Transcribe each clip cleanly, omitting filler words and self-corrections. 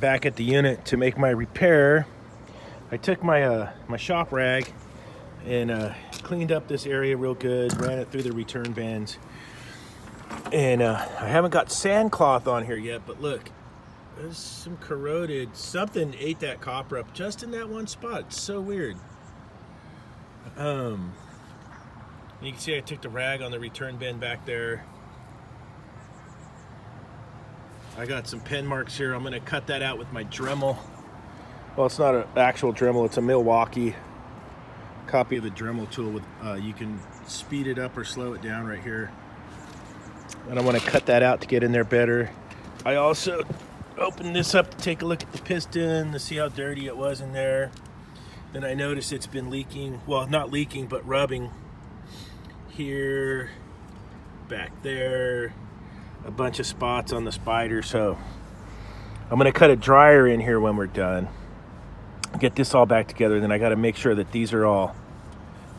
back at the unit to make my repair. I took my my shop rag and cleaned up this area real good, ran it through the return bins. And I haven't got sandcloth on here yet, but look, there's some corroded, something ate that copper up just in that one spot. It's so weird. You can see I took the rag on the return bin back there. I got some pen marks here. I'm gonna cut that out with my Dremel. Well, it's not an actual Dremel, it's a Milwaukee copy of the Dremel tool with you can speed it up or slow it down right here. And I want to cut that out to get in there better. I also opened this up to take a look at the piston to see how dirty it was in there. Then I noticed it's been leaking, well, not leaking, but rubbing here, back there, a bunch of spots on the spider. So I'm going to cut a dryer in here when we're done, get this all back together. Then I got to make sure that these are all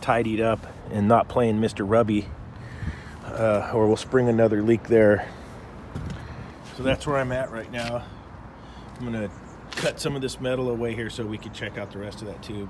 tidied up and not playing Mr. Rubby, or we'll spring another leak there. So that's where I'm at right now. I'm gonna cut some of this metal away here so we can check out the rest of that tube.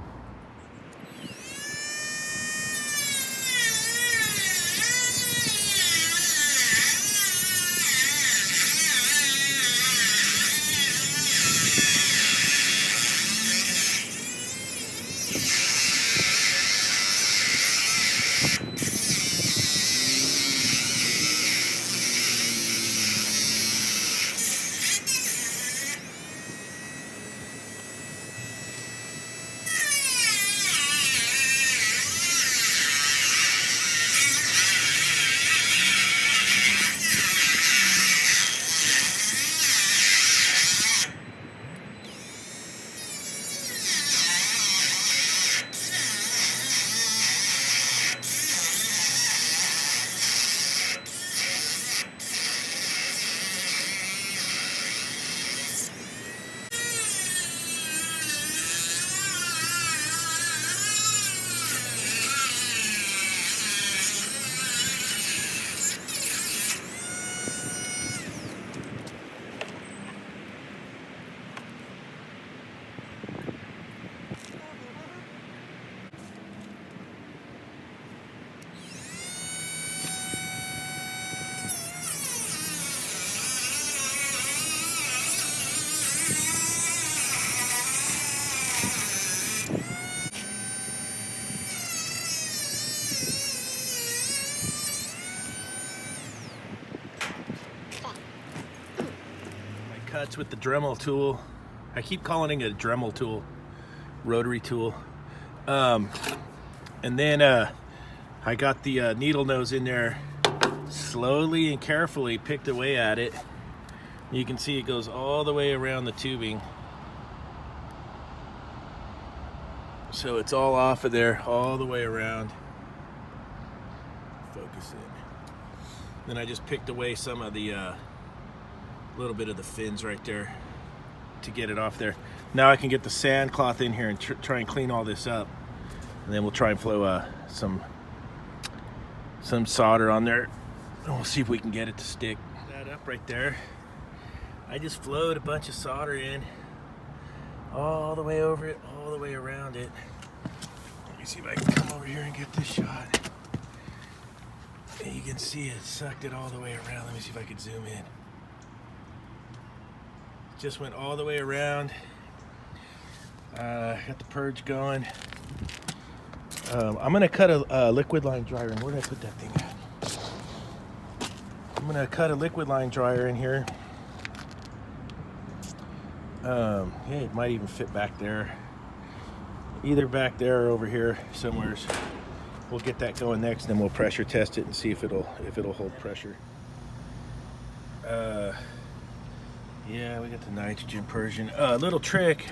Cuts with the Dremel tool. I keep calling it a Dremel tool, rotary tool. And then I got the needle nose in there, slowly and carefully picked away at it. You can see it goes all the way around the tubing. So it's all off of there, all the way around. Focus in. Then I just picked away some of the little bit of the fins right there to get it off there. Now I can get the sand cloth in here and try and clean all this up, and then we'll try and flow some solder on there, and we'll see if we can get it to stick. That up right there. I just flowed a bunch of solder in all the way over it, all the way around it. Let me see if I can come over here and get this shot. And you can see it sucked it all the way around. Let me see if I can zoom in. Just went all the way around. Got the purge going. I'm gonna cut a liquid line dryer in. Where did I put that thing at? I'm gonna cut a liquid line dryer in here. Yeah, it might even fit back there. Either back there or over here somewhere. We'll get that going next, then we'll pressure test it and see if it'll hold pressure. Yeah, we got the nitrogen Persian. Little trick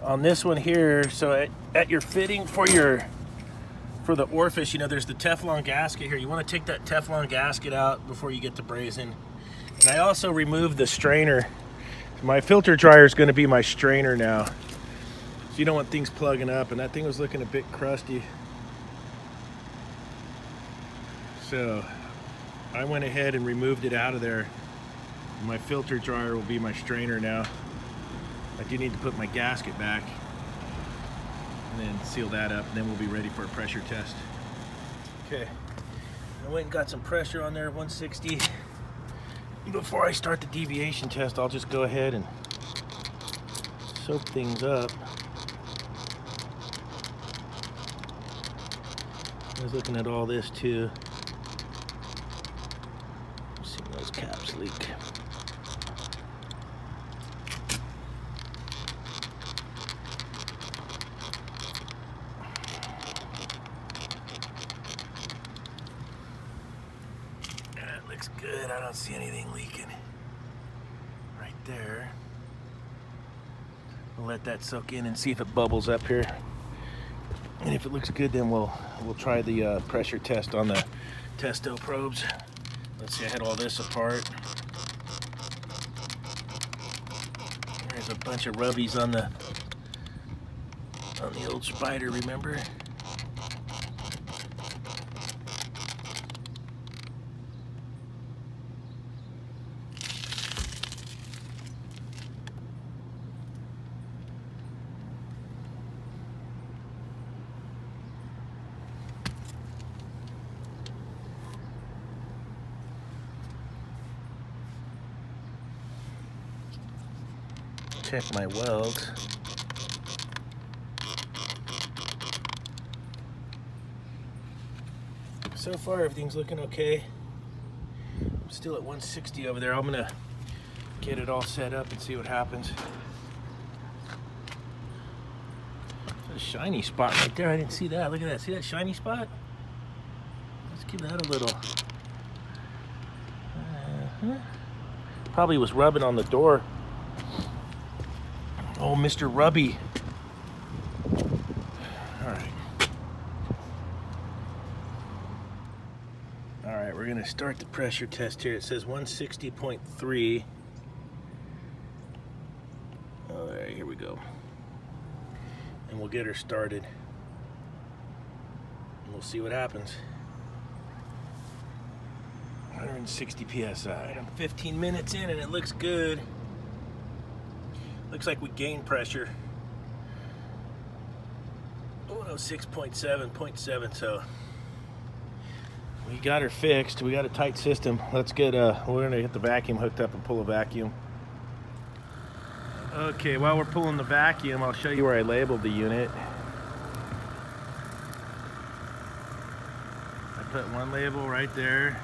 on this one here. So at your fitting for the orifice, you know, there's the Teflon gasket here. You want to take that Teflon gasket out before you get to brazing. And I also removed the strainer. My filter dryer is going to be my strainer now. So you don't want things plugging up, and that thing was looking a bit crusty. So I went ahead and removed it out of there. My filter dryer will be my strainer now. I do need to put my gasket back and then seal that up, and then we'll be ready for a pressure test. Okay, I went and got some pressure on there, 160. Before I start the deviation test, I'll just go ahead and soak things up. I was looking at all this too. Seeing those caps leak. That looks good. I don't see anything leaking right there. We'll let that soak in and see if it bubbles up here. And if it looks good, then we'll try the pressure test on the testo probes. Let's see, I had all this apart. There's a bunch of rubbies on the old Spider, remember? Check my welds. So far everything's looking okay. I'm still at 160 over there. I'm gonna get it all set up and see what happens. There's a shiny spot right there. I didn't see that. Look at that. See that shiny spot? Let's give that a little. Probably was rubbing on the door. Oh, Mr. Rubby. All right. All right, we're gonna start the pressure test here. It says 160.3. All right, here we go. And we'll get her started. And we'll see what happens. 160 PSI. I'm 15 minutes in and it looks good. Looks like we gained pressure. 106.7, so we got her fixed. We got a tight system. Let's get we're gonna get the vacuum hooked up and pull a vacuum. Okay, while we're pulling the vacuum, I'll show you where I labeled the unit. I put one label right there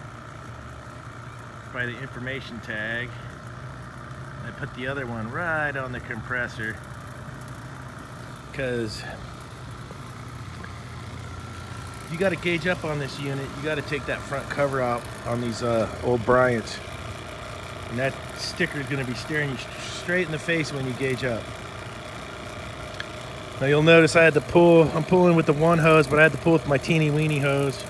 by the information tag. I put the other one right on the compressor because you got to gauge up on this unit. You got to take that front cover out on these old Bryants, and that sticker is going to be staring you straight in the face when you gauge up. Now you'll notice I had to pull. I'm pulling with the one hose, but I had to pull with my teeny weeny hose.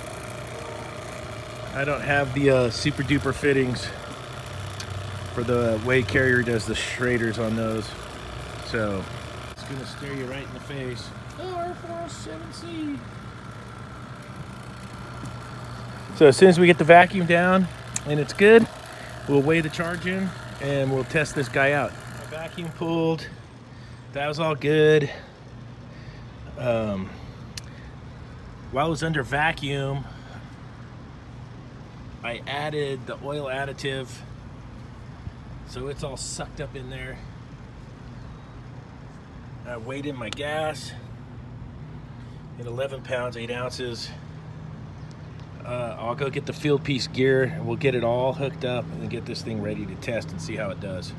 I don't have the super duper fittings for the way Carrier does the Schraders on those. So it's gonna stare you right in the face. Oh, R407C. So as soon as we get the vacuum down and it's good, we'll weigh the charge in and we'll test this guy out. My vacuum pulled, that was all good. While it was under vacuum, I added the oil additive, so it's all sucked up in there. I weighed in my gas at 11 pounds, 8 ounces. I'll go get the field piece gear and we'll get it all hooked up and get this thing ready to test and see how it does.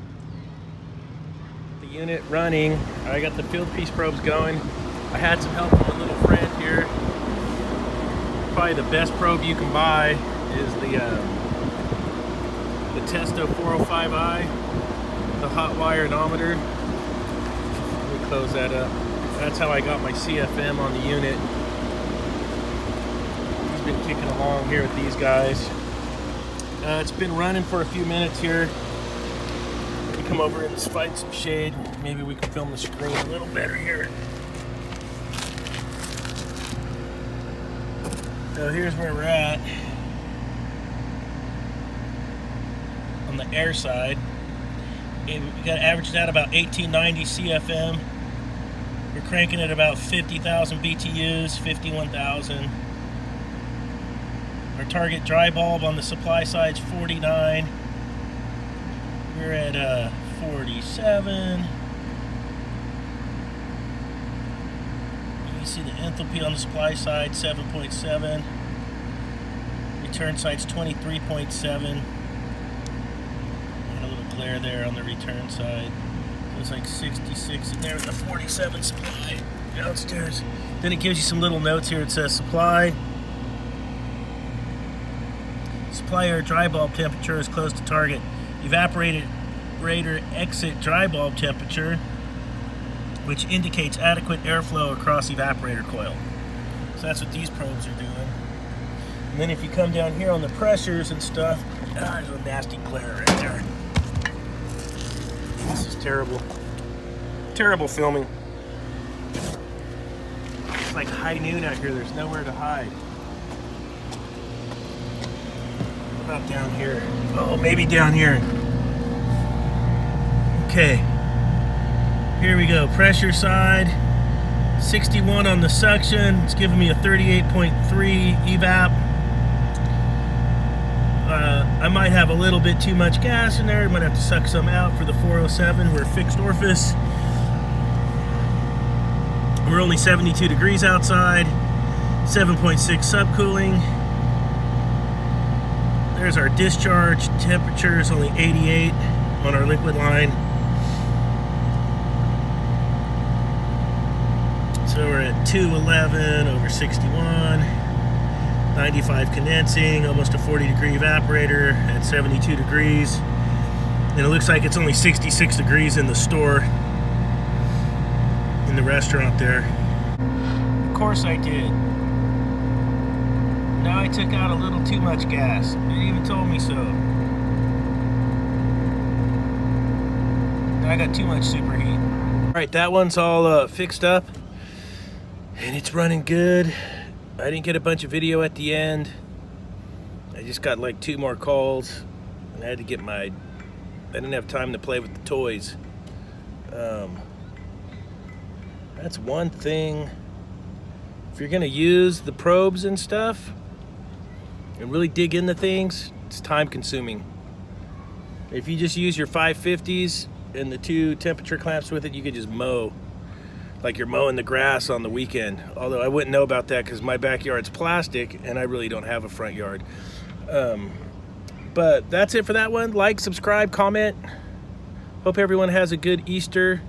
The unit running, I got the field piece probes going. I had some help from a little friend here. Probably the best probe you can buy is the Testo 405i, the hot wire anemometer. Let me close that up. That's how I got my CFM on the unit. He's been kicking along here with these guys. It's been running for a few minutes here. Let me come over and find some shade. Maybe we can film the screen a little better here. So here's where we're at. On the air side, We got averaged out about 1890 CFM. We're cranking at about 50,000 BTUs, 51,000. Our target dry bulb on the supply side is 49. We're at 47. You see the enthalpy on the supply side, 7.7. Return side's 23.7. Glare there on the return side. So it's like 66 in there with the 47 supply downstairs. Then it gives you some little notes here. It says supply air dry bulb temperature is close to target. Evaporator exit dry bulb temperature, which indicates adequate airflow across evaporator coil. So that's what these probes are doing. And then if you come down here on the pressures and stuff, there's a nasty glare right there. This is terrible. Terrible filming. It's like high noon out here. There's nowhere to hide. What about down here? Oh, maybe down here. Okay. Here we go. Pressure side. 61 on the suction. It's giving me a 38.3 evap. I might have a little bit too much gas in there. I might have to suck some out for the 407. We're fixed orifice. We're only 72 degrees outside. 7.6 subcooling. There's our discharge temperature is only 88 on our liquid line. So we're at 211 over 61. 95 condensing, almost a 40 degree evaporator at 72 degrees. And it looks like it's only 66 degrees in the store, in the restaurant there. Of course I did. Now I took out a little too much gas. It even told me so. Now I got too much superheat. All right, that one's all fixed up and it's running good. I didn't get a bunch of video at the end. I just got like 2 more calls and I had to get I didn't have time to play with the toys. That's one thing. If you're gonna use the probes and stuff and really dig into things, it's time consuming. If you just use your 550s and the 2 temperature clamps with it, you could just mow. Like you're mowing the grass on the weekend. Although I wouldn't know about that because my backyard's plastic and I really don't have a front yard. But that's it for that one. Like, subscribe, comment. Hope everyone has a good Easter.